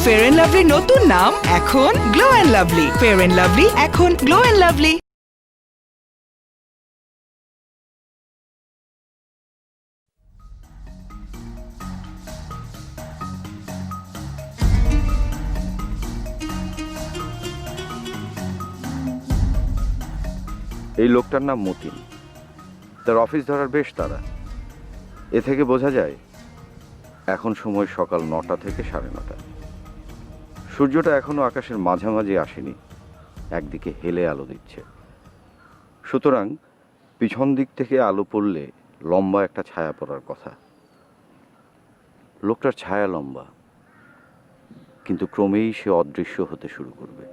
Fair and lovely নতুন নাম এখন glow and lovely. Fair and lovely এখন গ্লো অ্যান্ড লাভলি। এই লোকটার নাম মতিন। তার অফিস ধরার বেশ তাড়া। এ থেকে বোঝা যায় এখন সময় সকাল 9টা থেকে 9:30। সূর্যটা এখনো আকাশের মাঝামাঝি আসেনি, একদিকে হেলে আলো দিচ্ছে। সুতরাং পিছন দিক থেকে আলো পড়লে লম্বা একটা ছায়া পড়ার কথা। লোকটার ছায়া লম্বা, কিন্তু ক্রমেই সে অদৃশ্য হতে শুরু করবে।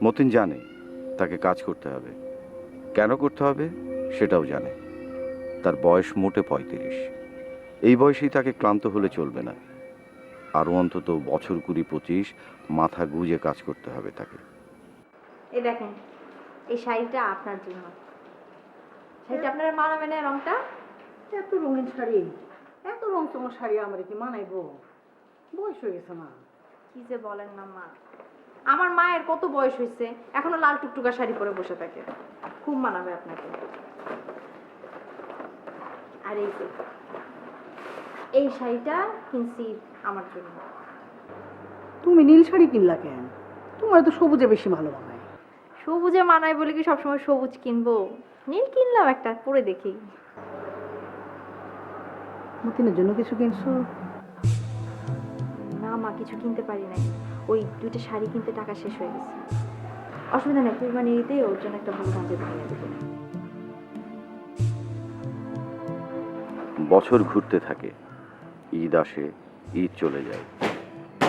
মতিন জানে তাকে কাজ করতে হবে, কেন করতে হবে সেটাও জানে। তার বয়স মোটে 35। এই বয়সেই তাকে ক্লান্ত হলে চলবে না, আরও অন্তত বছর 20-25 মাথা গুঁজে কাজ করতে হবে তাকে। এই দেখেন, এই শাড়িটা আপনার জন্য। শাড়িটা আপনার মানাবে না? রংটা এত রঙিন শাড়ি, এত রং তোমার শাড়ি আমার কি মানাইবো? বয়স হয়ে গেছে না। কি যে বলেন না মা, আমার মায়ের কত বয়স হয়েছে, এখনো লাল টুকটুকা শাড়ি পরে বসে থাকে। খুব মানাবে আপনাকে। আর এই যে এই শাড়িটা কিনছি আমার জন্য। তুমি নীল শাড়ি কিনলা কেন? তোমার তো সবুজে বেশি ভালো মানায়। সবুজে মানায় বলে কি সবসময় সবুজ কিনবো? নীল কিনলাম একটা, পরে দেখি। মতিনের জন্য কিছু কিনছো? না মা, কিছু কিনতে পারি নাই। ওই 2টা শাড়ি কিনতে টাকা শেষ হয়ে গেছে। অসুবিধা নেই, কুরবানি ঈদে ওর জন্য একটা ভুল কাজে বানিয়ে দেবো। বছর ঘুরতে থাকে, ঈদ আসে, ঈদ চলে যায়,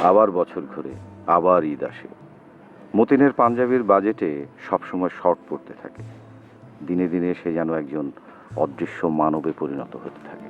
আবার বছর ঘুরে, আবার ঈদ আসে। মতিনের পাঞ্জাবির বাজেটে সবসময় শর্ট পড়তে থাকে। দিনে দিনে সে যেন একজন অদৃশ্য মানবে পরিণত হতে থাকে।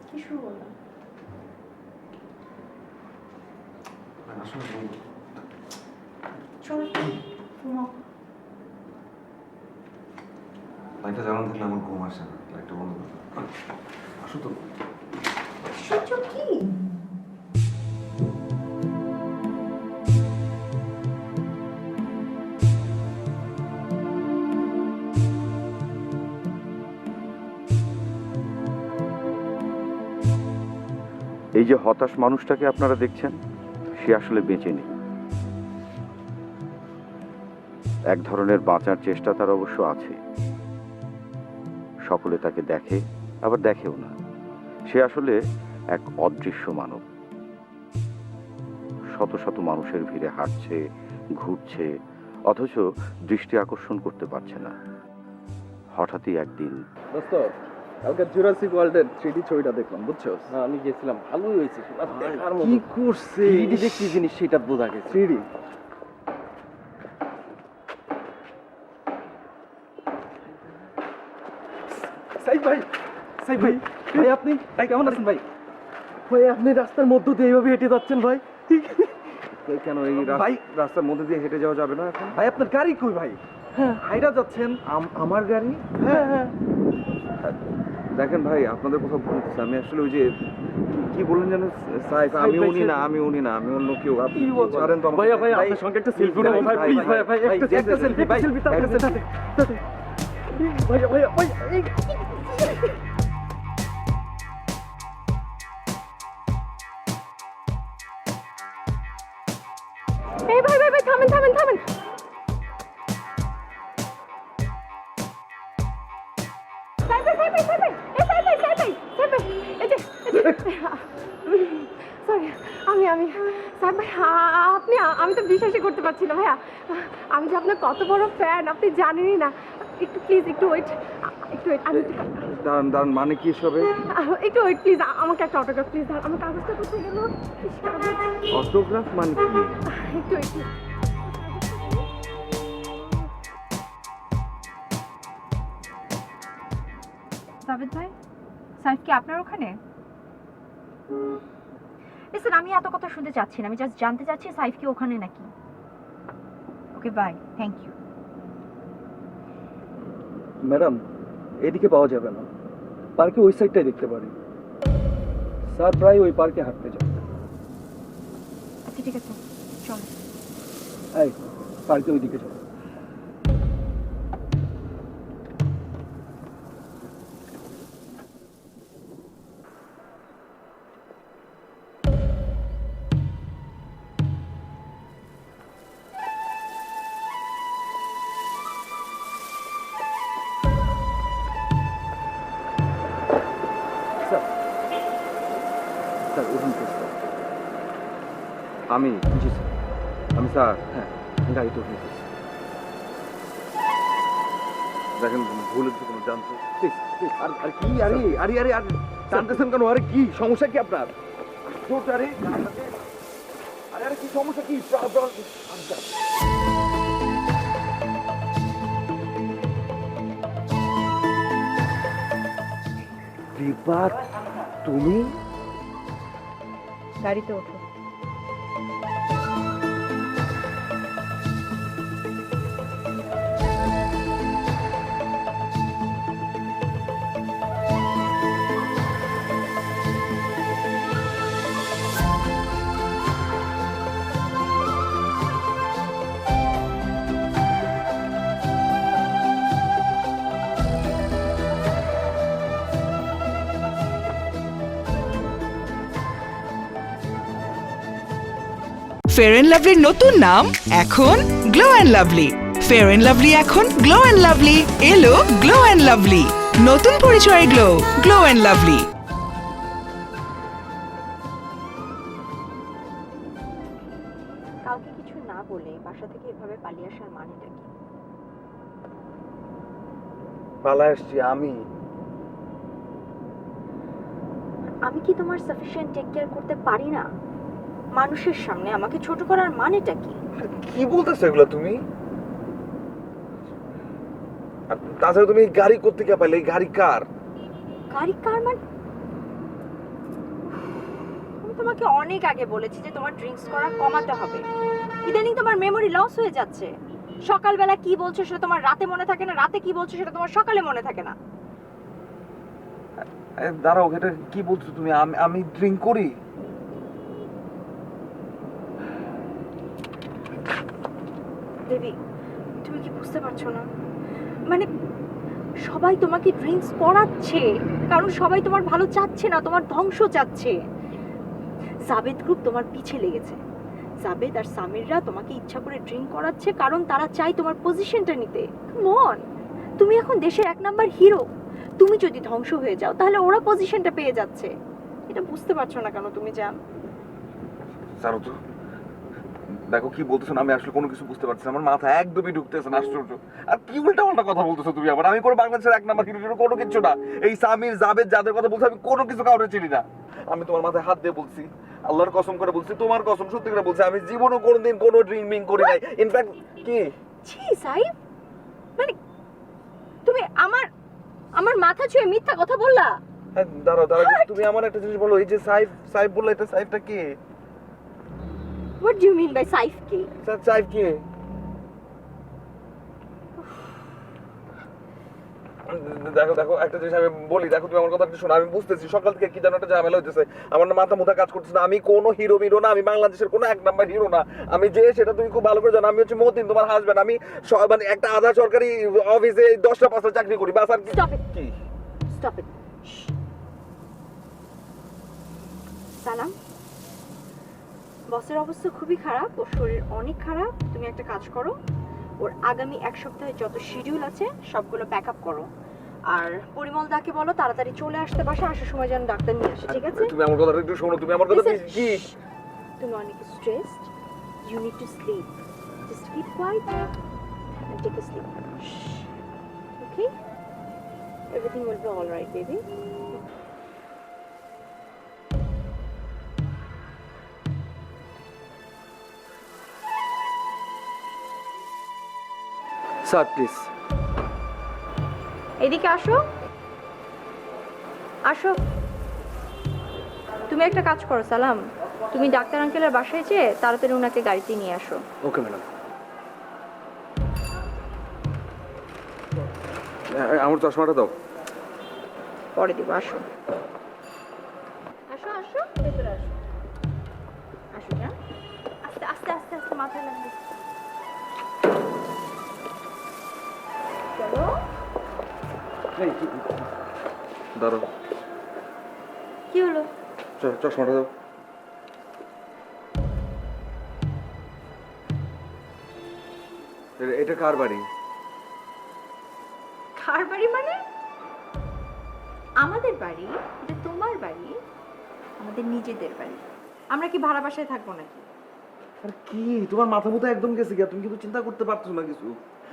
কি শুরু করলাম? লাইটটা জ্বালানো থাকলে আমার ঘুম আসে না। লাইটটা বন্ধ করো। আসো তো। কি এই যে হতাশ মানুষটাকে আপনারা দেখছেন, সে আসলে বেঁচে নেই। এক ধরনের বাঁচার চেষ্টা তার অবশ্য আছে। সকলে তাকে দেখে, আবার দেখেও না। সে আসলে এক অদৃশ্য মানব। শত শত মানুষের ভিড়ে হাঁটছে, ঘুরছে, অথচ দৃষ্টি আকর্ষণ করতে পারছে না। হঠাৎই একদিন দোস্ত, কালকে জুরাসিক ওয়ার্ল্ডের 3D ছবিটা দেখলাম, বুঝছো? হ্যাঁ, আমি গেছিলাম, ভালোই হয়েছে। কি করছে, 3D যে কি জিনিস সেটা বোঝা গেছে। 3D সাইফ ভাই, সাইফ ভাই, ভাই আপনি কেমন আছেন ভাই? ভাই আপনি রাস্তার মধ্য দিয়ে এইভাবে হেঁটে যাচ্ছেন ভাই? কেন এই ভাই রাস্তার মধ্যে দিয়ে হেঁটে যাওয়া যাবে না এখন? ভাই আপনার গাড়ি কই ভাই? হ্যাঁ, হাইটা যাচ্ছেন। আমার গাড়ি? হ্যাঁ হ্যাঁ। দেখেন ভাই, আপনাদের কোথাও ভুল হচ্ছে। আমি আসলে ওই যে কি বললেন জানেন সাইফ, আমি উনি না, আমি অন্য কেউ। আপনি ছাড়েন তো আমাকে। ভাইয়া ভাই আপনার সঙ্গে একটা সেলফি নেবো ভাই, প্লিজ ভাই, ভাই একটা সেলফি, ভাই সেলফি তার কাছে তাতে ভাইয়া ভাইয়া ভাই। এই ভাই ভাই ভাই, থামেন থামেন থামেন। সরি, আমি স্যার ভাই, আপনি, আমি তো বিশ্বাসই করতে পারছি না ভাইয়া। আমি যে আপনার কত বড় ফ্যান আপনি জানেনই না। একটু প্লিজ একটু ওয়েট, একটু ওয়েট, আমি দাঁড়ান দাঁড়ান, মানে কি সবে? একটু ওয়েট প্লিজ, আমাকে একটা অটোগ্রাফ প্লিজ। আমার কাগজটা কোথায় গেল? অটোগ্রাফ মানে কি? একটু ওয়েট। জাভেদ ভাই, সাইফ কি আপনার ওখানে? লিসেন, আমি এত কথা শুনতে চাচ্ছি না, আমি জাস্ট জানতে চাচ্ছি সাইফ কি ওখানে নাকি। Okay bye, thank you. Madam, এদিকে পাওয়া যাবে না, পার্কে ওই সাইডটাই দেখতে পারি। স্যার প্রায় ওই পার্কে হাঁটতে যান। আচ্ছা ঠিক আছে, চলো। এই পার্কে ওইদিকে চলো। স্যার উঠুন প্লিজ। আমি? জি স্যার। আমি স্যার? হ্যাঁ, গাড়িতে উঠুন প্লিজ। দেখেন ভুল হচ্ছে কোনো, জানতো। Please please. আর কি? আরে আরে আরে আর টানতেছেন কেন? আরে কি সমস্যা কি আপনার? আরে আরে আরে কি সমস্যা কি? বিবাদ, তুমি? গাড়িতে ওঠো। ফেয়ার অ্যান্ড লাভলির নতুন নাম এখন glow and lovely. Fair and lovely এখন গ্লো অ্যান্ড লাভলি। এলো গ্লো অ্যান্ড লাভলি, নতুন পরিচয় গ্লো, গ্লো অ্যান্ড লাভলি। কাউকে কিছু না বলে বাসা থেকে এভাবে পালিয়ে আসার মানেটা কি? পালায় আসছি আমি। আমি কি তোমার সাফিসিয়েন্ট টেক কেয়ার করতে পারি না? মানুষের সামনে আমাকে ছোট করার মানেটা কি? কি বলতেছো এগুলো তুমি? আর তাছাড়া তুমি এই গাড়ি করতে কে পাইলে? এই গাড়ি কার? গাড়ি কার মানে? আমি তোমাকে অনেক আগে বলেছি যে তোমার ড্রিঙ্কস করা কমাতে হবে। ইদানিং তোমার মেমোরি লস হয়ে যাচ্ছে। সকালবেলা কি বলছো সেটা তোমার রাতে মনে থাকে না, রাতে কি বলছো সেটা তোমার সকালে মনে থাকে না। দাঁড়াও, এটা কি বলছো তুমি? আমি ড্রিঙ্ক করি? দেবী, তুমি কি বুঝতে পারছো না? মানে সবাই তোমাকে ড্রিঙ্কস করাচ্ছে কারণ সবাই তোমার ভালো চাচ্ছে না, তোমার ধ্বংস চাচ্ছে। জাবেদ গ্রুপ তোমার পিছে লেগেছে। জাবেদ আর সামিররা তোমাকে ইচ্ছা করে ড্রিঙ্ক করাচ্ছে কারণ তারা চায় তোমার পজিশনটা নিতে। মন, তুমি এখন দেশের 1 নাম্বার হিরো। তুমি যদি ধ্বংস হয়ে যাও তাহলে ওরা পজিশনটা পেয়ে যাচ্ছে। এটা বুঝতে পারছো না কেন তুমি? জান, জানো তো, দেখো কি বলতেছো না, আমি আসলে কোনো কিছু বুঝতে পারছি না। আমার মাথা একদমই ঢুকতেছে না। আশ্চর্য। আর কি উল্টা কথা বলতেছো তুমি আবার? আমি কোনো বাংলাদেশের 1 নাম্বার হিরো কোনো কিছু না। এই সামির জাবেদ যাদের কথা বলছো আমি কোনো কিছু কাউরে চিনি না। আমি তোমার মাথায় হাত দিয়ে বলছি, আল্লাহর কসম করে বলছি, তোমার কসম সত্যি করে বলছি, আমি জীবনও কোনোদিন কোনো ড্রিঙ্কিং করি নাই। ইনফ্যাক্ট কি ছি সাইফ, মানে তুমি আমার মাথা ছুঁয়ে মিথ্যা কথা বললা? দাঁড়াও, তুমি আমার একটা জিনিস বলো, এই যে সাইফ বললো, এটা সাইফটা কে? What do you mean by Saif কে? সাইফ কে? দেখো একটা জিনিস আমি বলি, দেখো তুমি আমার কথা একটু শোনো। আমি বুঝতেছি সকাল থেকে কি যেন একটা ঝামেলা হইতেছে, আমার না মাথা মুথা কাজ করতেছে না। আমি কোনো হিরো না, আমি বাংলাদেশের কোনো 1 নাম্বার হিরো না। আমি যে সেটা তুমি খুব ভালো করে জানো। আমি হচ্ছে মতিন, তোমার হাজবেন্ড। আমি মানে একটা আধা সরকারি অফিসে 10টা 5টা চাকরি করি, বাস। আর কি? Stop it. কি? Stop it. সালাম, বসের অবস্থা খুবই খারাপ, ওর শরীর অনেক খারাপ। তুমি একটা কাজ করো, ওর আগামী 1 সপ্তাহে যত শিডিউল আছে সবগুলো প্যাক আপ করো। আর পরিমল দাকে বলো তাড়াতাড়ি চলে আসতে, বাসা আসার সময় যেন ডাক্তার নিয়ে আসে, ঠিক আছে? তুমি আমার কথা একটু শোনো, তুমি আমার কথা Listen, কি? তুমি অনেক stressed, you need to sleep. Just keep quiet and take a sleep. okay? Everything will be all right, baby. Sir please. এদিকে আসো। আসো। তুমি একটা কাজ করো সালাম, তুমি ডাক্তার আঙ্কেলের বাসায় যেয়ে তাড়াতাড়ি ওনাকে গাড়িতে নিয়ে আসো। Okay madam. আমার চশমাটা দাও। পরে দিব, আসো। আসো আসো, ভেতরে আসো। আসো না, আস্তে আস্তে আস্তে আস্তে মাথায় লাগবে। চলো। দাঁড়াও, কি হলো? চশমাটা দাও। এটা কার বাড়ি? কার বাড়ি মানে? আমাদের বাড়ি। এটা তোমার বাড়ি, আমাদের নিজেদের বাড়ি। আমরা কি ভাড়া বাসায় থাকবো নাকি? আরে কি তোমার মাথা মতো একদম গেছে গিয়া, তুমি কিন্তু চিন্তা করতে পারছো না কিছু।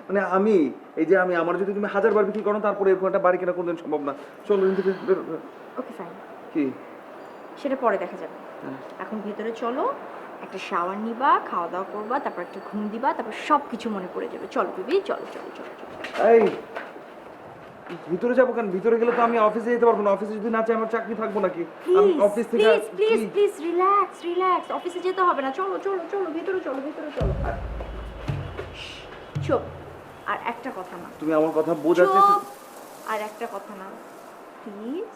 মানে আমি এই যে আমি আমার যদি তুমি 1000 বার বিক্রি করো তারপরে এরকম একটা বাড়ি কেনা কোনদিন সম্ভব না। চলো কিন্তু। ওকে ফাইন, কি সেটা পরে দেখা যাবে। এখন ভেতরে চলো, একটা শাওয়ার নিবা, খাওয়া দাওয়া করবা, তারপর একটা ঘুম দিবা, তারপর সব কিছু মনে পড়ে যাবে। চলো বেবি, চলো চলো চলো চলো। এই ভিতরে যাবো কেন? ভিতরে গেলে তো আমি অফিসে যেতে পারবো না। অফিসে যদি না চাই আমার চাকরি থাকবো নাকি? আমি অফিস থেকে please please please relax relax, অফিসে যেতে হবে না। চলো চলো চলো, ভেতরে চলো, ভেতরে চলো। চুপ। আর একটা কথা না। তুমি আমার কথা বোঝাতে। চুপ। আর একটা কথা না, প্লিজ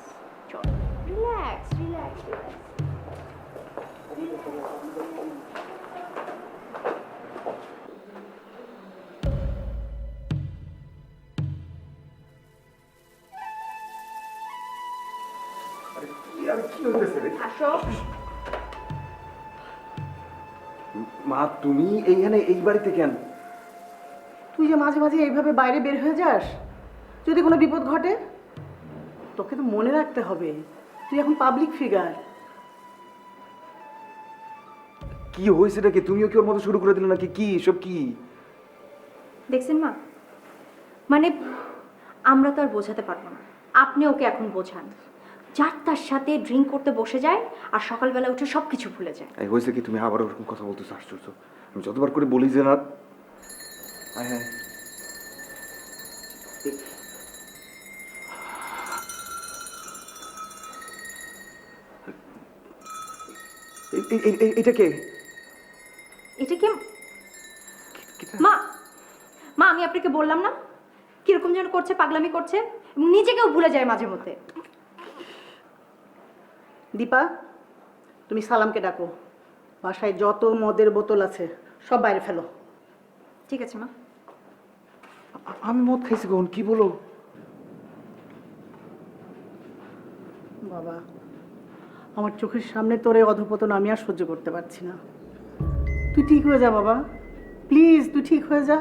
চলো। Relax relax relax. কি হইতেছে রে? আসো। মা তুমি এইখানে এই বাড়িতে কেন? তুই যে মাঝে মাঝে এইভাবে বাইরে বের হয়ে যাস, যদি কোনো বিপদ ঘটে তোকে তো মনে রাখতে হবে তুই এখন পাবলিক ফিগার। কি হয়েছে নাকি? তুমিও কি ওর মতো শুরু করে দিলে নাকি? কি সব কি? দেখছেন মা, মানে আমরা তো আর বোঝাতে পারবো না, আপনি ওকে এখন বোঝান। যার তার সাথে ড্রিঙ্ক করতে বসে যায় আর সকালবেলা উঠে সব কিছু ভুলে যায়। এই হয়েছে কি? তুমি আবার ওরকম কথা বলতেছো, আশ্চর্য। আমি যতবার করে বলি যে না। হ্যাঁ এটা কে? এটা কি মা? মা আমি আপনাকে বললাম না কিরকম যেন করছে, পাগলামি করছে এবং নিজেকেও ভুলে যায় মাঝে মধ্যে। দীপা, তুমি সালামকে ডাকো। বাসায় যত মদের বোতল আছে সব বাইরে ফেলো। ঠিক আছে মা। আমি মদ খাইছি কখন? কি বলো? বাবা, আমার চোখের সামনে তোরে অধপতন আমি আর সহ্য করতে পারছি না। তুই ঠিক হয়ে যা বাবা, প্লিজ তুই ঠিক হয়ে যা।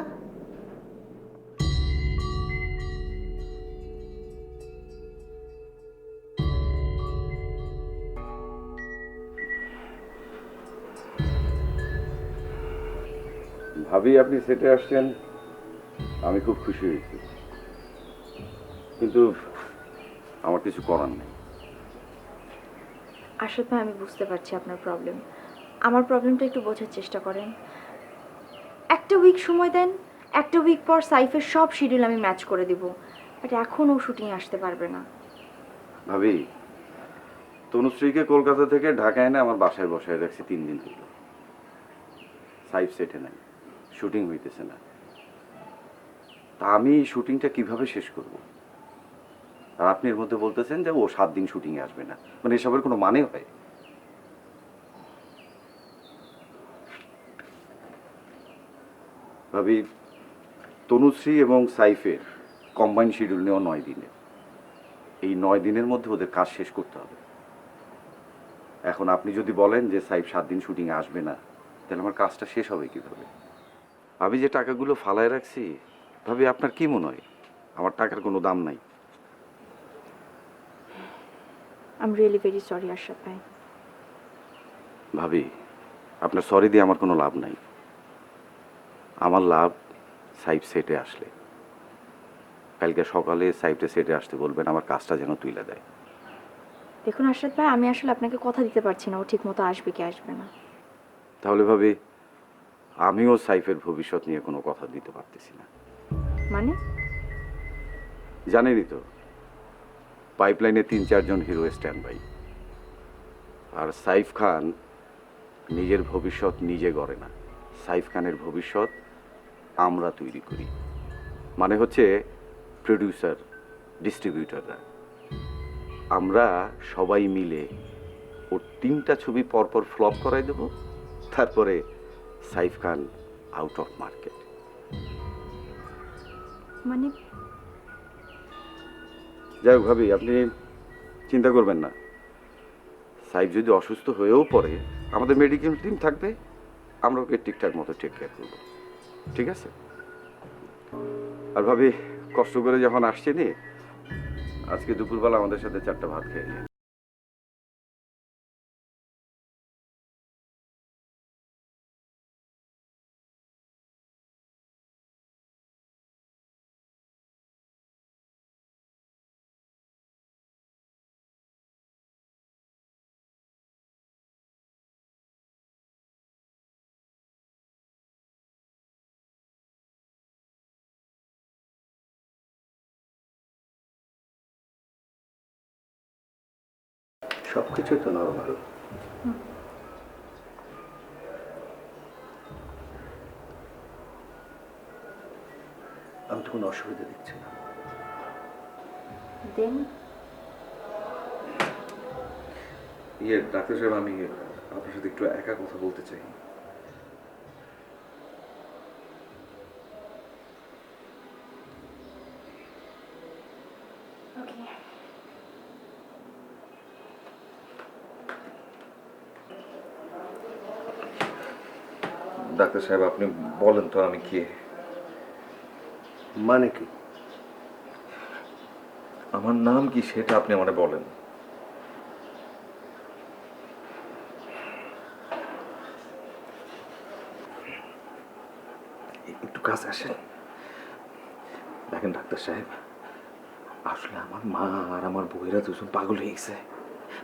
ভাবি আপনি সেটে আসছেন, আমি খুব খুশি হয়েছি, কিন্তু আমার কিছু করার নেই। আসলে আমি বুঝতে পারছি আপনার প্রবলেম। আমার প্রবলেমটা একটু বোঝার চেষ্টা করেন। একটা উইক সময় দেন, একটা উইক পর সাইফের সব শিডিউল আমি ম্যাচ করে দিব। বাট এখন ও শুটিং আসতে পারবে না। ভাবি, তনুশ্রীকে কলকাতা থেকে ঢাকায় এনে আমার বাসায় বসায় রাখছি 3 দিন হলো। সাইফ সেটে নাই, শুটিং হইতেছে না। তা আমি শুটিংটা কিভাবে শেষ করব? আর আপনি এর মধ্যে বলতেছেন যে ও 7 দিন শুটিংয়ে আসবে না। মানে এসবের কোনো মানে হয়? ভাবি, তনুশ্রী এবং সাইফের কম্বাইন শিডিউল নেওয়া 9 দিনের। এই 9 দিনের মধ্যে ওদের কাজ শেষ করতে হবে। এখন আপনি যদি বলেন যে সাইফ 7 দিন শুটিংয়ে আসবে না, তাহলে আমার কাজটা শেষ হবে কিভাবে? আমি যে টাকাগুলো ফালায় রাখছি, ভাবি আপনার কি মনে হয় আমার টাকার কোনো দাম নাই? I am really very sorry Ashraf ভাই। ভাবি, আপনার সরি দিয়ে আমার কোনো লাভ নাই। আমার লাভ সাইফ সেটে আসলে। কালকে সকালে সাইটে সেটে আসতে বলবেন, আমার কাজটা যেন তুলে দেয়। দেখুন আশরাত ভাই, আমি আসলে আপনাকে কথা দিতে পারছি না ও ঠিক মতো আসবে কি আসবে না। তাহলে ভাবি আমিও সাইফের ভবিষ্যৎ নিয়ে কোনো কথা দিতে পারতেছি না। মানে? জানেনই তো, পাইপলাইনে 3-4 জন হিরো স্ট্যান্ড বাই। আর সাইফ খান নিজের ভবিষ্যৎ নিজে গড়ে না, সাইফ খানের ভবিষ্যৎ আমরা তৈরি করি। মানে হচ্ছে প্রডিউসার, ডিস্ট্রিবিউটাররা। আমরা সবাই মিলে ওর 3টা ছবি পরপর ফ্লপ করাই দেব, তারপরে সাইফ খান আউট অফ মার্কেট। মানে যাই হোক ভাবি, আপনি চিন্তা করবেন না। সাইফ যদি অসুস্থ হয়েও পড়ে, আমাদের মেডিকেল টিম থাকবে, আমরা ওকে ঠিকঠাক মতো টেক কেয়ার করব। ঠিক আছে? আর ভাবি, কষ্ট করে যখন আসছে নি, আজকে দুপুরবেলা আমাদের সাথে 4টা ভাত খেয়ে নিন। সব কিছুই তো নর্মাল। আমি তো কোনো অসুবিধা দেখছি না। দেন ডাক্তার সাহেব, আমি আপনার সাথে একটু একা কথা বলতে চাই। ডাক্তার সাহেব, আপনি বলেন তো আমি কে? মানে কি? আমার নাম কি সেটা আপনি আমাকে বলেন। একটু কাছে আসেন। দেখেন ডাক্তার সাহেব, আসলে আমার মা আর আমার বউয়েরা দুজন পাগল হয়ে গেছে।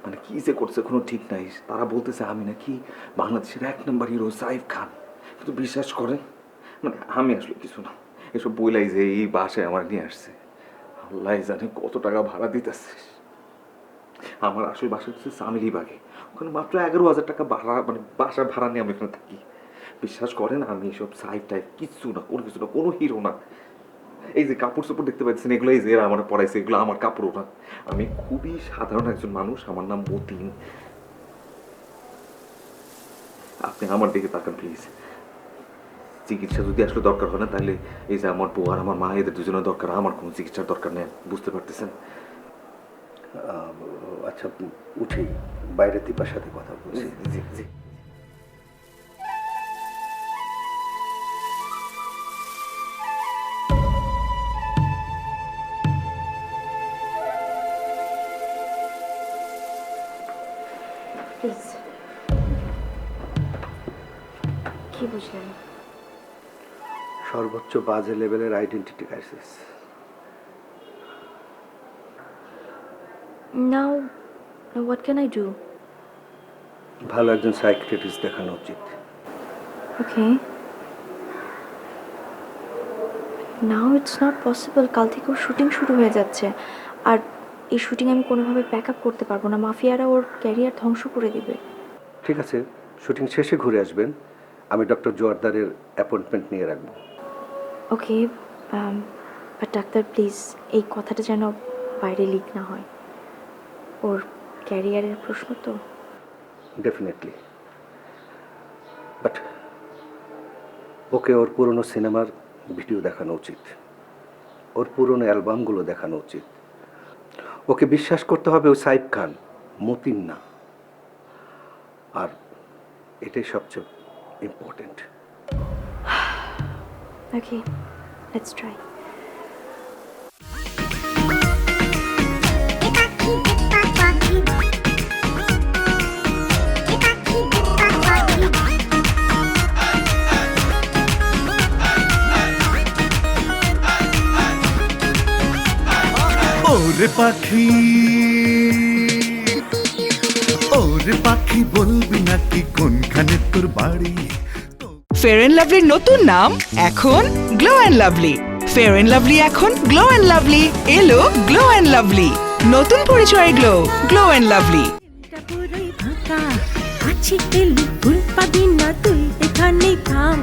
মানে কি যে করছে কোনো ঠিক নাই। তারা বলতেছে আমি নাকি বাংলাদেশের 1 নম্বর হিরো সাইফ খান। কিন্তু বিশ্বাস করেন, মানে আমি আসলে কিছু না। এসব বইলাই যে এই বাসায় আমার নিয়ে আসছে। আল্লাহ জানে কত টাকা ভাড়া দিতেছে। আমার আসল বাসা হচ্ছে সামিলিবাগে। ওখানে মাত্র 11,000 টাকা ভাড়া, মানে বাসা ভাড়া নিয়ে আমি এখানে থাকি। বিশ্বাস করেন, আমি এসব সাইফ টাইপ কিচ্ছু না, কোনো কিছু না, কোনো হিরো না। এই যে কাপড় চোপড় দেখতে পাচ্ছেন, এগুলো এই যে এরা আমার পড়াইছে, এগুলো আমার কাপড়ও না। আমি খুবই সাধারণ একজন মানুষ। আমার নাম মতিন। আপনি আমার দিকে তাকান প্লিজ। চিকিৎসা যদি আসলে দরকার হয় না, তাহলে এই যে আমার বউ আর আমার মা, এদের দুজনের দরকার, আমার কোনো চিকিৎসার দরকার নেই। বুঝতে পারতেছেন? আচ্ছা, উঠি, বাইরে দীপার সাথে কথা বলছি। জি জি। প্লিজ। কি বুঝলেন? সর্বোচ্চ বাজে লেভেলের identity crisis. Now what can I do? ভালো একজন সাইকিয়াট্রিস্ট দেখানো উচিত। ওকে, নাও ইটস নট পসিবল। কাল থেকে ওর শুটিং শুরু হয়ে যাচ্ছে, আর এই শুটিং আমি কোনোভাবে ব্যাক আপ করতে পারবো না। মাফিয়ারা ওর ক্যারিয়ার ধ্বংস করে দিবে। ঠিক আছে, শুটিং শেষে ঘুরে আসবেন। আমি ডক্টর জোয়ারদারের অ্যাপয়েন্টমেন্ট নিয়ে রাখবো। ওকে, বাট ডাক্তার প্লিজ, এই কথাটা যেন বাইরে লিক না হয়। ওর ক্যারিয়ারের প্রশ্ন তো। ডেফিনেটলি, বাট ওকে ওর পুরনো সিনেমার ভিডিও দেখানো উচিত, ওর পুরনো অ্যালবামগুলো দেখানো উচিত। ওকে বিশ্বাস করতে হবে ও সাইফ খান, মতিন না। আর এটাই সবচেয়ে ইম্পর্টেন্ট। Okay, let's try. ওরে পাখি, ওরে পাখি বলবি নাকি কোনখানে তোর বাড়ি? ফেয়ার অ্যান্ড লাভলির নতুন নাম এখন glow and lovely. Fair and lovely এখন গ্লো অ্যান্ড লাভলি। এলো গ্লো অ্যান্ড লাভলি, নতুন পরিচয়ের গ্লো, গ্লো অ্যান্ড লাভলি। পুরোই ফাঁকা আছি এলি ফুল পাবি না তুই এখানে থাম,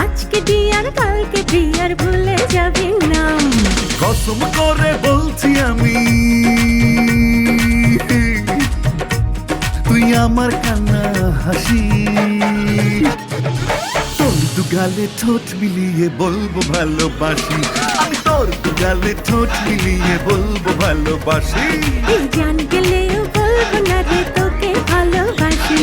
আজকে ডিয়ার কালকে প্রিয়ার ভুলে যাবি নাম। কসম করে বলছি আমি, তুই আমার কান্না হাসি। তোর দু গালে ঠোঁট মিলিয়ে বলবো ভালোবাসি, আমি তোর দু গালে ঠোঁট মিলিয়ে বলবো ভালোবাসি। এই জান গেলেও বলবো না রে তোকে ভালোবাসি।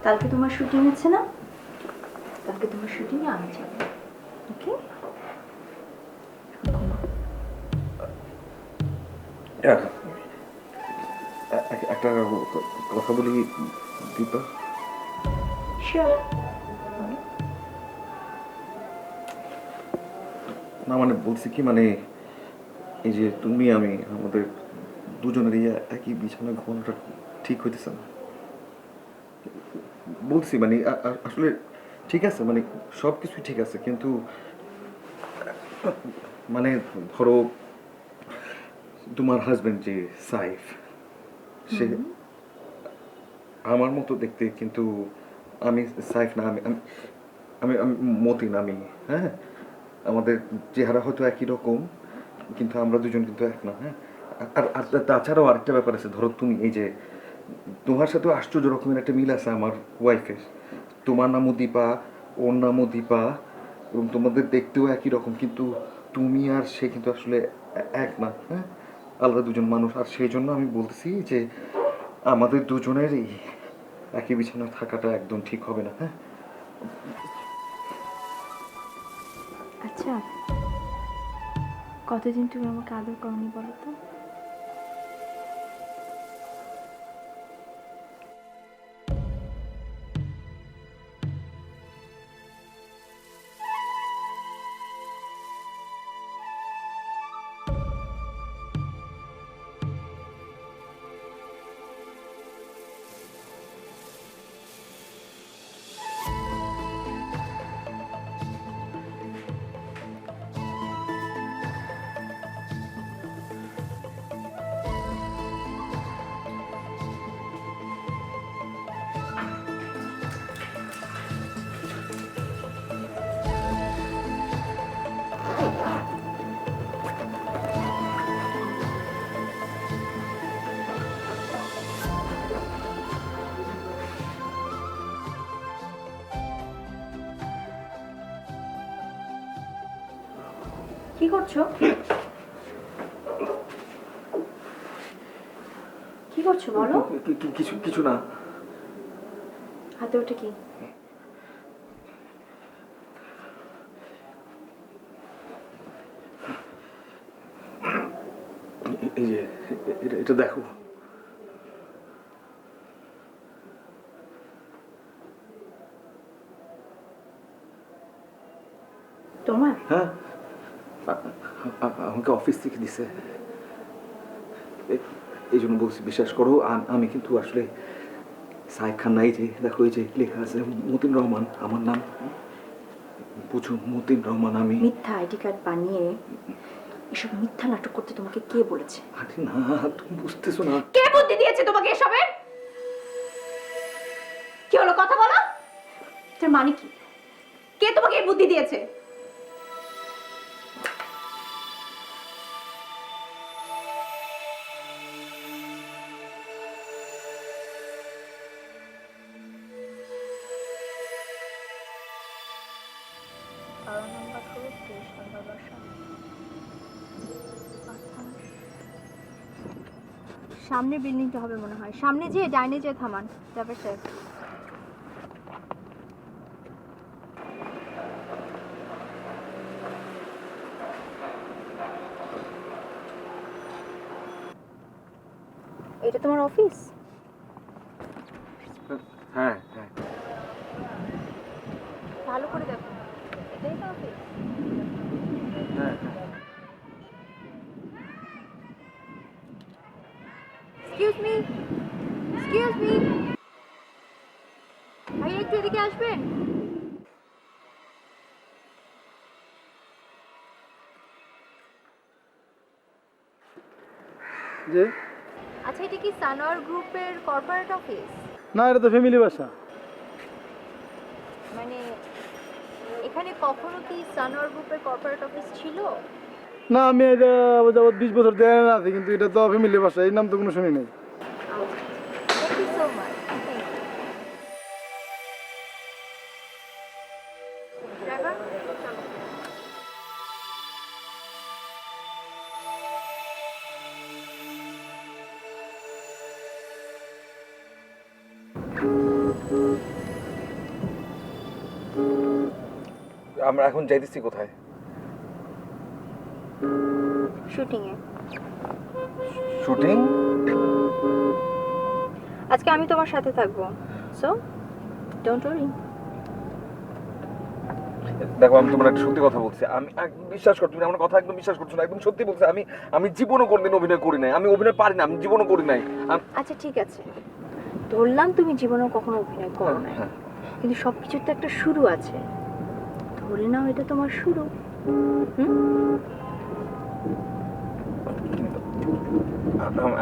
কালকে তোমার শুটিং আছে না? কালকে তোমার শুটিংয়ে আমি যাব, ওকে? একটা কথা বলি দীপা। শিওর। না মানে বলছি কি, মানে এই যে তুমি আমি আমাদের দুজনেরই একই বিছানায় ঘুমানোটা ঠিক হইতেছে না। বলছি মানে আসলে ঠিক আছে, মানে সব কিছুই ঠিক আছে, কিন্তু মানে ধরো তোমার হাজবেন্ড যে সাইফ, সে আমার মতো দেখতে, কিন্তু আমি সাইফ না, আমি আমি আমি মতিন। আমি হ্যাঁ, আমাদের চেহারা হয়তো একই রকম, কিন্তু আমরা দুজন কিন্তু এক না। হ্যাঁ, আর আর তাছাড়াও আরেকটা ব্যাপার আছে। ধরো তুমি এই যে তোমার সাথেও আশ্চর্য রকমের একটা মিল আছে আমার ওয়াইফের। তোমার নামও দীপা, ওর নামও দীপা, এবং তোমাদের দেখতেও একই রকম, কিন্তু তুমি আর সে কিন্তু আসলে এক না। হ্যাঁ, আলাদা দুজন মানুষ। আর সেই জন্য আমি বলতেছি যে আমাদের দুজনের এই একই বিছানায় থাকাটা একদম ঠিক হবে না। হ্যাঁ, আচ্ছা, কতদিন তুমি আমাকে আদর করনি বলো তো? কি করছো? কি করছো বলো? কিছু কিছু না। হাতে ওটা কি? এই যে এটা দেখো। তোমার? হ্যাঁ, আমাকে অফিস থেকে দিছে। এই জন্য বলছি, বিশ্বাস করো আমি কিন্তু আসলে সাইফ খান নাই। যে দেখো এই যে লেখা আছে মতিন রহমান আমার নাম, বুঝো মতিন রহমান আমি। মিথ্যা আইডি কার্ড বানিয়ে এসব মিথ্যা নাটক করতে তোমাকে কে বলেছে? আরে না, তুমি বুঝতেছো না। কে বুদ্ধি দিয়েছে তোমাকে এসবের? কি হলো, কথা বলো। এটার মানে কি? কে তোমাকে এই বুদ্ধি দিয়েছে? সামনে বিল্ডিংটা হবে মনে হয়। সামনে যেয়ে ডাইনে যেয়ে থামান। যাবে স্যার। এটা তোমার অফিস? হ্যাঁ হ্যাঁ। ভালো করে দেখো, এটাই তো অফিস। হ্যাঁ এক্সকিউজ মি, এক্সকিউজ মি, ভাই একটু এদিকে আসবেন। যে আচ্ছা, এটা কি সানোয়ার গ্রুপের কর্পোরেট অফিস? না, এটা তো ফ্যামিলি বাসা। মানে এখানে কখনো কি সানোয়ার গ্রুপের কর্পোরেট অফিস ছিল? না, আমি এটা যাবৎ 20 বছর দেয় না আছি, কিন্তু এটা তো ফ্যামিলি বাসা, এই নাম তো কোনো শুনি নাই। Thank you so much. Driver, চলো। আমরা এখন যাইতেছি কোথায়? শুটিং এ। শুটিং? আজকে আমি তোমার সাথে থাকবো, সো ডোন্ট ওয়ারি। দেখো, আমি তোমার একটা সত্যি কথা বলছি, আমি বিশ্বাস করছি না, আমার কথা একদম বিশ্বাস করছো না, একদম সত্যি বলছি। আমি জীবনও কোনদিন অভিনয় করি নাই, আমি অভিনয় পারি না, আমি জীবনও করি নাই। আচ্ছা ঠিক আছে, ধরলাম তুমি জীবনেও কখনো অভিনয় করো না, কিন্তু সবকিছুর তো একটা শুরু আছে। ধরে নাও এটা তোমার শুরু।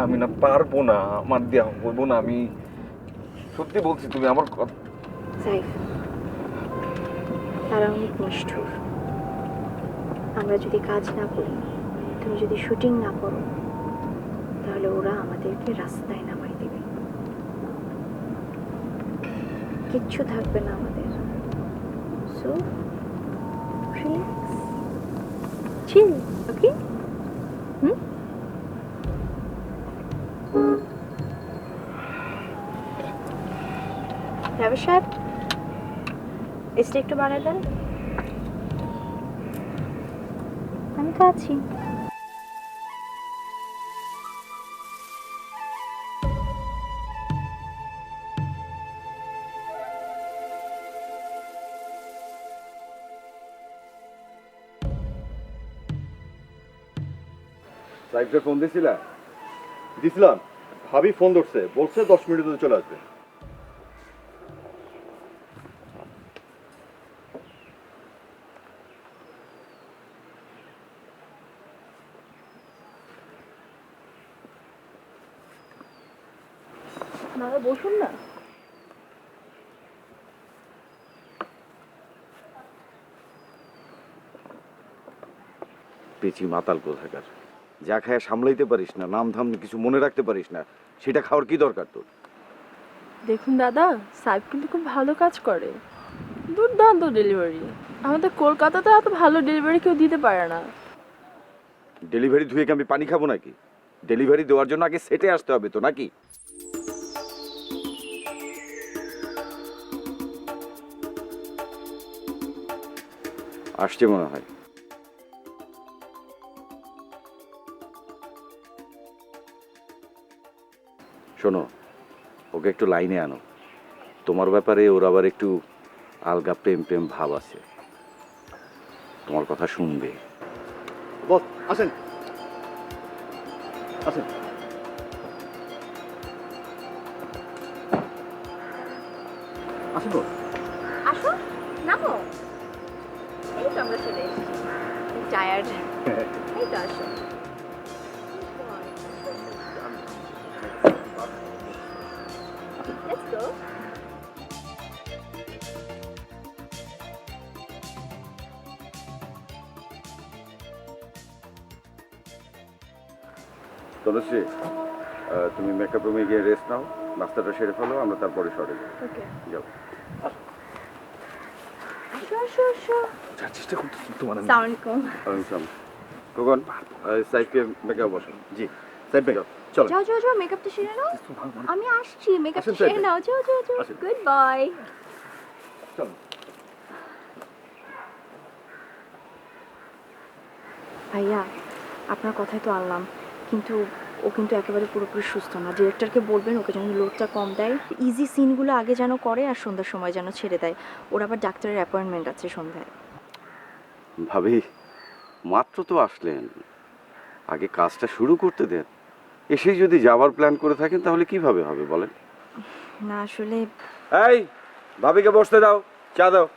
আমি না পারবো না, আমার দেয়া বলবো না, আমি সত্যি বলছি। তুমি আমার সাইফ, তারা অনেক নিষ্ঠুর। আমরা যদি কাজ না করি, তুমি যদি শুটিং না করো, তাহলে ওরা আমাদেরকে রাস্তায় নামাই দেবে, কিচ্ছু থাকবে না আমাদের। সো রিল্যাক্স, চিল, ওকে? ড্রাইভার সাহেব, এসটা একটু বাড়ায় দেন, আমি তো আছি। সাইফকে ফোন দিছিলা? দিছিলাম, ভাবি ফোন ধরছে, বলছে 10 মিনিটে চলে আসবে। দাদা বসুন না। পেঁচি মাতাল কোথাকার, যা খায় সামলাইতে পারিস না, নাম ধাম কিছু মনে রাখতে পারিস না, সেটা খাওয়ার কি দরকার তোর? দেখুন দাদা, সাইফ কিন্তু খুব ভালো কাজ করে, দুর্দান্ত ডেলিভারি। আমাদের কলকাতাতে এত ভালো ডেলিভারি কেউ দিতে পারে না। ডেলিভারি ধুয়ে কি আমি পানি খাবো নাকি? ডেলিভারি দেওয়ার জন্য আগে সেটে আসতে হবে তো নাকি? আসছে মনে হয়। শোনো, ওকে একটু লাইনে আনো। তোমার ব্যাপারে ওর আবার একটু আলগা প্রেম প্রেম ভাব আছে, তোমার কথা শুনবে। বস আসেন, আসেন। আসেন বস। আসো, নামো। এই তো আমরা চলে এসেছি, টায়ার্ড। এই তো আসো। Let's go. তনুশ্রী, তুমি মেকআপ রুমে গিয়ে রেস্ট নাও, নাস্তাটা সেরে ফেলো, আমরা তারপরে শর্টে ওকে, যাও। আসো আসো আসো। যার চেষ্টা করতেছি তোমার আমি। আসসালামু আলাইকুম। খোকন, সাইফকে মেকআপ বসো। জি সাইফ মেকআপ, চলো। যাও যাও যাও, মেকআপটা সেরে নাও। আমি আসছি, মেকআপটা আসেন, সেরে সাইড। নাও। যাও যাও যাও। আসেন। Good bye. চলো। ভাইয়া, আপনার কথাই তো আনলাম, কিন্তু ও কিন্তু একেবারে পুরোপুরি সুস্থ না। ডিরেক্টরকে বলবেন ওকে যেন লোডটা কম দেয়, ইজি সিনগুলো আগে যেন করে আর সন্ধ্যার সময় যেন ছেড়ে দেয়। ওর আবার ডাক্তারের অ্যাপয়েন্টমেন্ট আছে সন্ধ্যায়। ভাবি মাত্র তো আসলেন, আগে কাজটা শুরু করতে দেন। এসেই যদি যাওয়ার প্ল্যান করে থাকেন তাহলে কিভাবে হবে বলেন? না আসলে এই ভাবিকে বসতে দাও, চা দাও।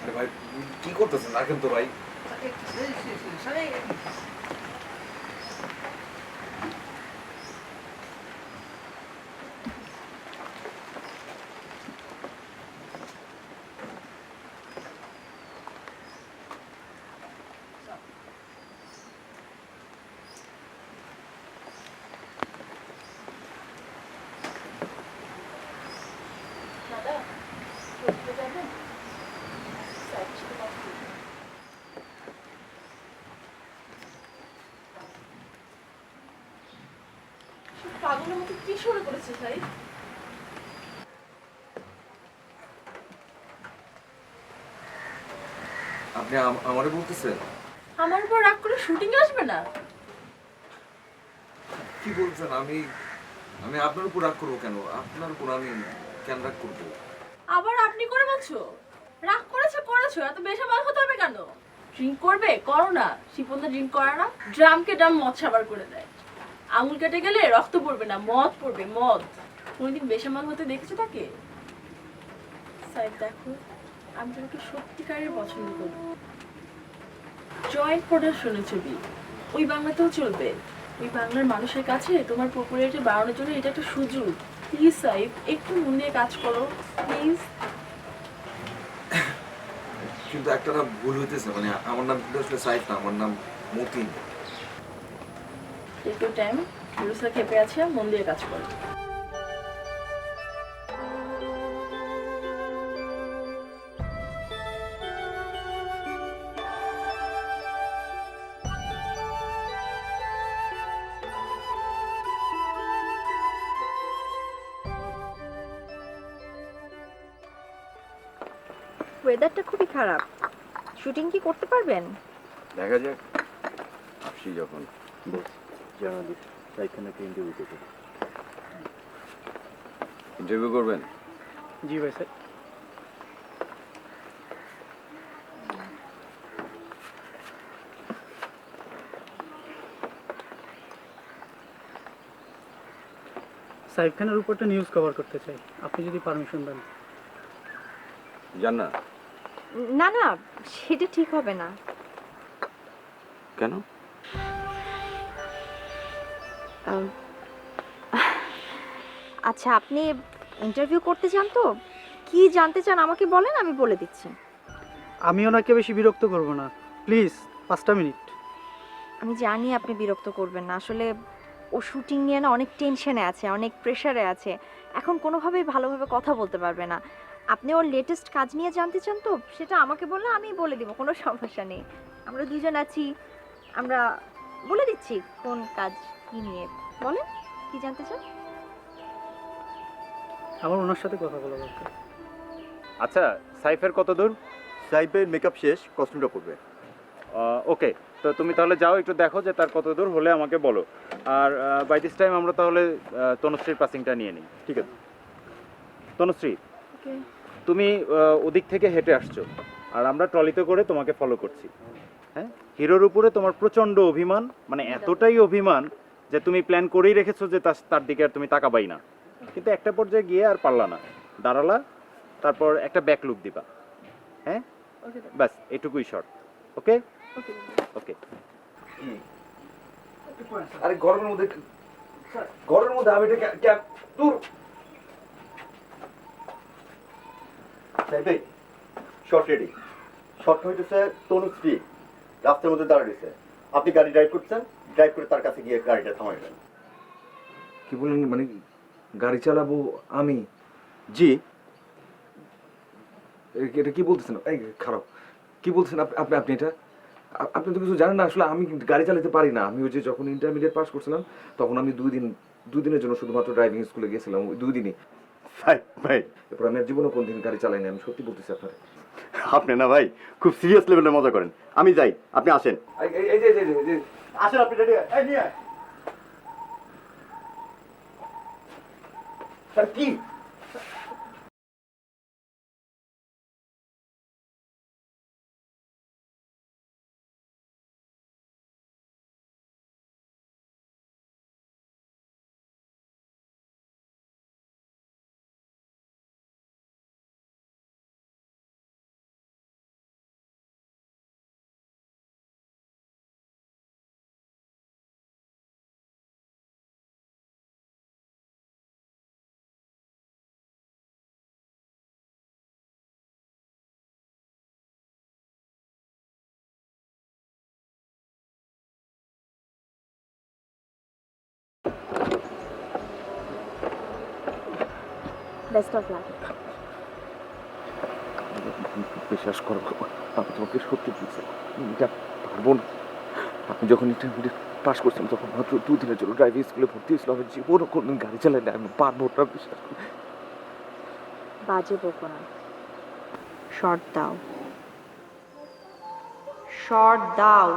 আরে ভাই কি করতেছেন? রাখেন তো ভাই। পাগলের মতো কি শুরু করেছে ভাই? আপনি আমারে বলতেছেন? আমার উপর রাগ করে শুটিং আসবে না? কি বলছেন? আমি আপনার উপর রাগ করবো কেন? আপনার উপর আমি কেন রাগ করবো? আবার আপনি করে বলছো? রাগ করেছো, এত বেসামাল হতে হবে কেন? ড্রিঙ্ক করবে করো না, শিপনদা ড্রিঙ্ক করে না, ড্রামকে ড্রাম মদ সাবার করে দেয়। আঙুল কেটে গেলে রক্ত পড়বে না, মদ পড়বে, মদ। কোনোদিন বেসামাল হতে দেখেছো তাকে? সাইড দেখো, আমি তোমাকে সত্যিকারের পছন্দ করি। জয়েন্ট প্রোডাকশনের ছবি, ওই বাংলাতেও চলবে। ওই বাংলার মানুষের কাছে তোমার পপুলারিটি বাড়ানোর জন্য এটা একটা সুযোগ। প্লিজ সাইফ, একটু মন দিয়ে কাজ করো প্লিজ। কিন্তু একটা না ভুল হইতেছে, মানে আমার নাম কিন্তু আসলে সাইফ না, আমার নাম মতিন। একটু টাইম, রুসা খেপে আছে, মন দিয়ে কাজ করো। ওয়েদারটা খুবই খারাপ, শুটিং কি করতে পারবেন? দেখা যাক, আসি যখন। ইন্টারভিউ করবেন? জি ভাই স্যার। সাইফ খানের উপর একটা নিউজ কভার করতে চাই, আপনি যদি পারমিশন দেন। জান না না না, সেটা ঠিক হবে না। কেন? আচ্ছা, আপনি ইন্টারভিউ করতে চান তো? কি জানতে চান আমাকে বলেন, আমি বলে দিচ্ছি। আমি ওনাকে বেশি বিরক্ত করব না, প্লিজ 5টা মিনিট। আমি জানি আপনি বিরক্ত করবেন না, আসলে ও শুটিং নিয়ে না অনেক টেনশনে আছে, অনেক প্রেশারে আছে, এখন কোনোভাবেই ভালোভাবে কথা বলতে পারবে না। আপনি ওর লেটেস্ট কাজ নিয়ে জানতে চান তো, সেটা আমাকে বললে আমি বলে দিব, কোনো সমস্যা নেই। আমরা দুজন আছি, আমরা বলে দিচ্ছি কোন কাজ কি নিয়ে। বলেন কি জানতে চান? আমার ওনার সাথে কথা বলা দরকার। আচ্ছা, সাইফের কত দূর? সাইফের মেকআপ শেষ, কস্টিউমটা পরবে। ওকে, তো তুমি তাহলে যাও, একটু দেখো যে তার কত দূর, হলে আমাকে বলো। আর বাই দিস টাইম আমরা তাহলে তনুশ্রীর পাসিংটা নিয়ে নিই। ঠিক আছে তনুশ্রী, তুমি ওদিক থেকে হেঁটে আসছো আর আমরা ট্রলিতে করে তোমাকে ফলো করছি। হ্যাঁ, হিরোর উপরে তোমার প্রচণ্ড অভিমান, মানে এতটাই অভিমান যে তুমি প্ল্যান করেই রেখেছো যে তার দিকে আর তুমি তাকাবাই না, কিন্তু একটা পর্যায়ে গিয়ে আর পারলা না, দাঁড়ালা, তারপর একটা ব্যাক লুক দিবা। হ্যাঁ, ব্যাস এটুকুই শর্ট। ওকে ওকে। আরে গরমের মধ্যে আমি এটা দূর। Short ready. শর্ট হইতেছে তনুশ্রী রাস্তার মধ্যে দাঁড়িয়েছে, আপনি গাড়ি ড্রাইভ করছেন, ড্রাইভ করে তার কাছে গিয়ে গাড়িটা থামাইবেন। কি বলেন? মানে গাড়ি চালাবো আমি? জি। এটা কি বলতেছেন? এই খারাপ, কি বলছেন আপনি? আপনি এটা আপনি তো কিছু জানেন না। আসলে আমি গাড়ি চালাতে পারি না। আমি ওই যে যখন ইন্টারমিডিয়েট পাস করছিলাম তখন আমি 2 দিনের জন্য শুধুমাত্র ড্রাইভিং স্কুলে গেছিলাম, ওই 2 দিনই। ভাই এরপর আমি আর জীবনে কোনদিন গাড়ি চালাই না, আমি সত্যি বলতেছি আপনার। আপনি না ভাই খুব সিরিয়াস লেভেলের মজা করেন। আমি যাই, আপনি আসেন। এই যে আসেন আপনি, রেডি? এই নিয়ে আয়। স্যার কি বেস্ট অফ লাক। বিশ্বাস করো, আমি তোমাকে সত্যি বলছি, এটা পারবো না। আপনি যখন ইন্টারমিডিয়েট পাস করছেন তখন মাত্র 2 দিনের জন্য ড্রাইভিং স্কুলে ভর্তি হয়েছিল। আমি জীবনও কোনদিন গাড়ি চালাই না, আমি পারবো না, বিশ্বাস করুন। বাজে বকো না, শর্ট দাও, শর্ট দাও।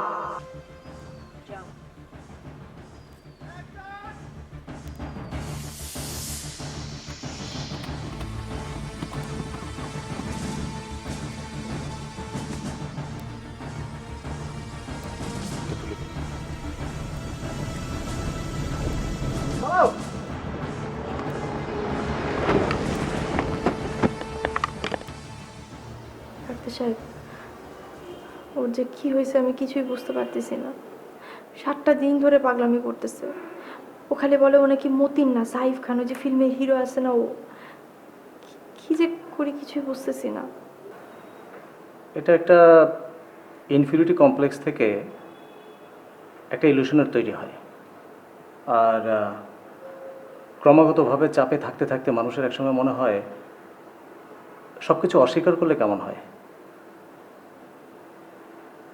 ডাক্তার সাহেব, ওর যে কি হয়েছে আমি কিছুই বুঝতে পারতেছি না। 7টা দিন ধরে পাগলামি করতেছে। ও খালি বলে ও নাকি মতিন না, সাইফ খান, ওই যে ফিল্মের হিরো আছে না, ও। কি যে করি কিছুই বুঝতেছি না। এটা একটা ইনফিরিটি কমপ্লেক্স থেকে একটা ইলিউশনের তৈরি হয়। আর ক্রমাগতভাবে চাপে থাকতে থাকতে মানুষের একসময় মনে হয় সব কিছু অস্বীকার করলে কেমন হয়।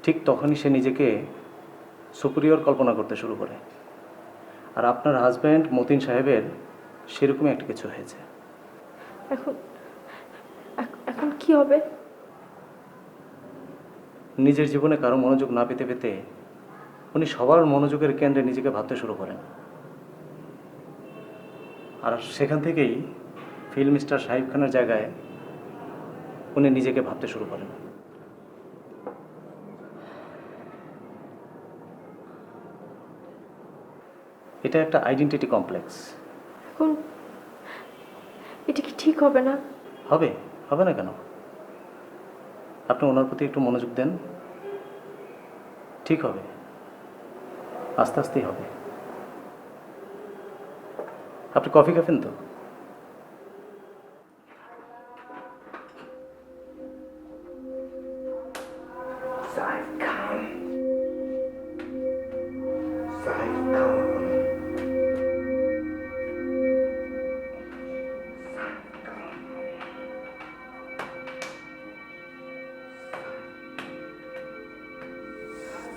ঠিক তখনই সে নিজেকে সুপিরিয়র কল্পনা করতে শুরু করে। আর আপনার হাজব্যান্ড মতিন সাহেবের সেরকমই একটা কিছু হয়েছে। এখন এখন কি হবে? নিজের জীবনে কারো মনোযোগ না পেতে পেতে উনি সবার মনোযোগের কেন্দ্রে নিজেকে ভাবতে শুরু করেন। আর সেখান থেকেই ফিল্ম স্টার শাহিব খানের জায়গায় উনি নিজেকে ভাবতে শুরু করেন। এটা একটা আইডেন্টিটি কমপ্লেক্স। এখন এটা কি ঠিক হবে না? হবে, হবে না কেন? আপনি ওনার প্রতি একটু মনোযোগ দেন, ঠিক হবে, আস্তে আস্তেই হবে। আপনি কফি খাবেন তো?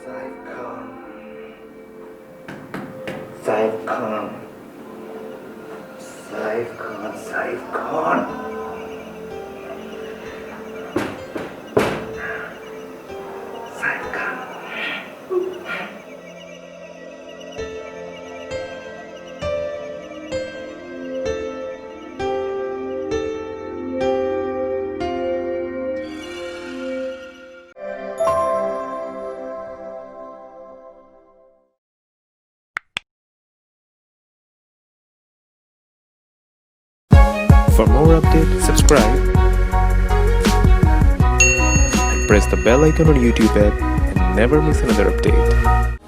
Saif Khan. Saif Khan. Saif Khan. Saif Khan. For more updates, subscribe and press the bell icon on YouTube app and never miss another update.